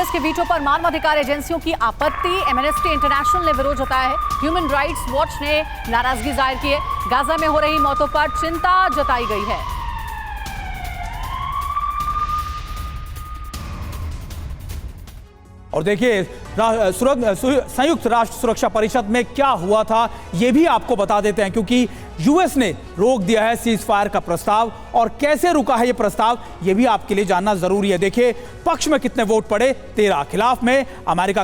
US के veto पर मानवाधिकार एजेंसियों की आपत्ति, एमनेस्टी इंटरनेशनल ने विरोध जताया है। ह्यूमन राइट्स वॉच ने नाराजगी जाहिर की है। गाजा में हो रही मौतों पर चिंता जताई गई है। और देखिए संयुक्त राष्ट्र सुरक्षा परिषद में क्या हुआ था यह भी आपको बता देते हैं, क्योंकि यूएस ने रोक दिया है सीज फायर का प्रस्ताव। और कैसे रुका है यह प्रस्ताव, यह भी आपके लिए जानना जरूरी है। देखिए पक्ष में कितने वोट पड़े, 13, खिलाफ में अमेरिका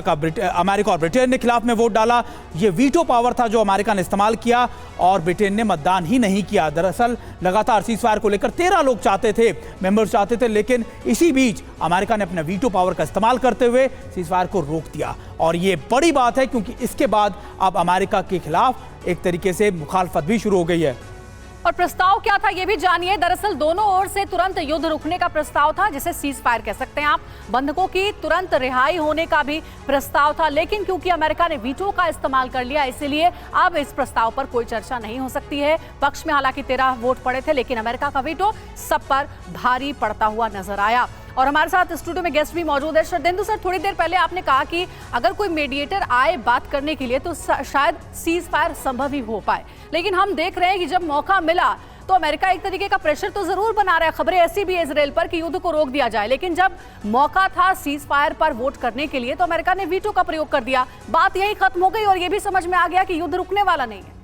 और ब्रिटेन ने खिलाफ में वोट डाला। यह वीटो पावर था जो अमेरिका ने इस्तेमाल किया और ब्रिटेन ने मतदान ही नहीं किया। दरअसल लगातार सीज फायर को लेकर 13 लोग चाहते थे, मेंबर्स चाहते थे, लेकिन इसी बीच अमेरिका ने अपने वीटो पावर का इस्तेमाल करते हुए सीज फायर को रोक दिया। और यह बड़ी बात है क्योंकि इसके बाद अब अमेरिका के खिलाफ एक तरीके से मुखालफत भी शुरू हो गई है। और प्रस्ताव क्या था ये भी जानिए। दरअसल दोनों ओर से तुरंत युद्ध रुकने का प्रस्ताव था, जिसे सीज फायर कह सकते हैं आप। बंधकों की तुरंत रिहाई होने का भी प्रस्ताव था, लेकिन क्योंकि अमेरिका ने वीटो का इस्तेमाल कर लिया, इसलिए अब इस प्रस्ताव पर कोई चर्चा नहीं हो सकती है। पक्ष में हालांकि 13 वोट पड़े थे, लेकिन अमेरिका का वीटो सब पर भारी पड़ता हुआ नजर आया। और हमारे साथ स्टूडियो में गेस्ट भी मौजूद है। श्रद्धेंदु सर, थोड़ी देर पहले आपने कहा कि अगर कोई मीडिएटर आए बात करने के लिए तो शायद सीज फायर संभव ही हो पाए, लेकिन हम देख रहे हैं कि जब मौका मिला तो अमेरिका एक तरीके का प्रेशर तो जरूर बना रहा है। खबरें ऐसी भी है इजराइल पर कि युद्ध को रोक दिया जाए, लेकिन जब मौका था सीज फायर पर वोट करने के लिए तो अमेरिका ने वीटो का प्रयोग कर दिया। बात यही खत्म हो गई और यह भी समझ में आ गया कि युद्ध रुकने वाला नहीं है।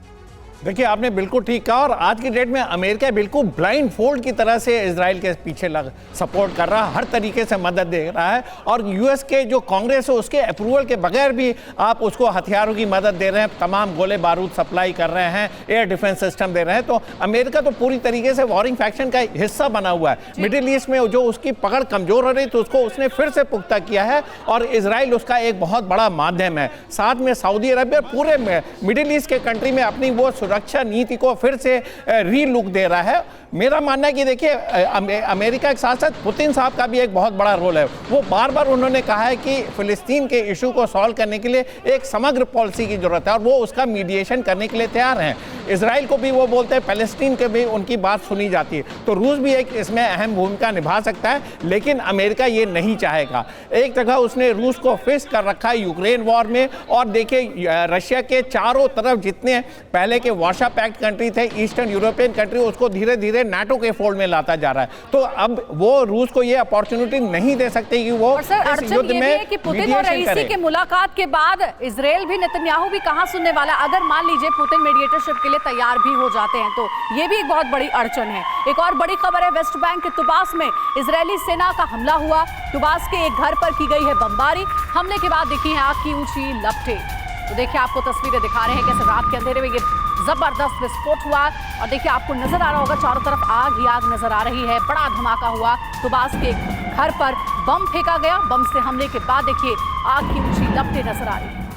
देखिए आपने बिल्कुल ठीक कहा, और आज की डेट में अमेरिका बिल्कुल ब्लाइंड फोल्ड की तरह से इजराइल के पीछे सपोर्ट कर रहा है, हर तरीके से मदद दे रहा है। और यूएस के जो कांग्रेस है उसके अप्रूवल के बगैर भी आप उसको हथियारों की मदद दे रहे हैं, तमाम गोले बारूद सप्लाई कर रहे हैं, एयर डिफेंस सिस्टम दे रहे हैं। तो अमेरिका तो पूरी तरीके से वॉरिंग फैक्शन का हिस्सा बना हुआ है। मिडिल ईस्ट में जो उसकी पकड़ कमजोर हो रही तो उसको उसने फिर से पुख्ता किया है, और इजराइल उसका एक बहुत बड़ा माध्यम है। साथ में सऊदी अरबिया पूरे मिडिल ईस्ट के कंट्री में अपनी वो सुरक्षा नीति को फिर से रीलुक दे रहा है। मेरा मानना है कि देखिए अमेरिका के साथ साथ पुतिन साहब का भी एक बहुत बड़ा रोल है। वो बार बार उन्होंने कहा है कि फिलिस्तीन के इशू को सॉल्व करने के लिए एक समग्र पॉलिसी की जरूरत है, और वो उसका मीडिएशन करने के लिए तैयार हैं। इजराइल को भी वो बोलते हैं, पैलेस्टीन के भी उनकी बात सुनी जाती है। तो रूस भी एक इसमें अहम भूमिका निभा सकता है, लेकिन अमेरिका ये नहीं चाहेगा। एक जगह उसने रूस को फिक्स कर रखा है यूक्रेन वॉर में, और देखिए रशिया के चारों तरफ जितने पहले के वार्शा पैक्ट कंट्री थे, ईस्टर्न यूरोपियन कंट्री, उसको धीरे धीरे नाटो के फोल्ड में लाता जा रहा है। तो अब वो रूस को ये अपॉर्चुनिटी नहीं दे सकते कि वो इस युद्ध में कि पुतिन और रईसी की मुलाकात के बाद इजराइल भी, नेतन्याहू भी कहां सुनने वाला। अगर मान लीजिए पुतिन मीडिएटरशिप के लिए तैयार भी हो जाते हैं तो ये भी एक बहुत बड़ी अड़चन है। एक और बड़ी खबर है, वेस्ट बैंक के तुबास में इजरायली सेना का हमला हुआ। तुबास के एक घर पर की गई है बमबारी। हमले के बाद दिखी है आग की ऊंची लपटें। तो देखिए आपको तस्वीरें दिखा रहे हैं कैसे रात के अंधेरे में ये जबरदस्त विस्फोट हुआ। और देखिए आपको नजर आ रहा होगा चारों तरफ आग ही आग नजर आ रही है। बड़ा धमाका हुआ, तुबास के घर पर बम फेंका गया। बम से हमले के बाद देखिए आग की ऊंची लपटें नजर आ रही है।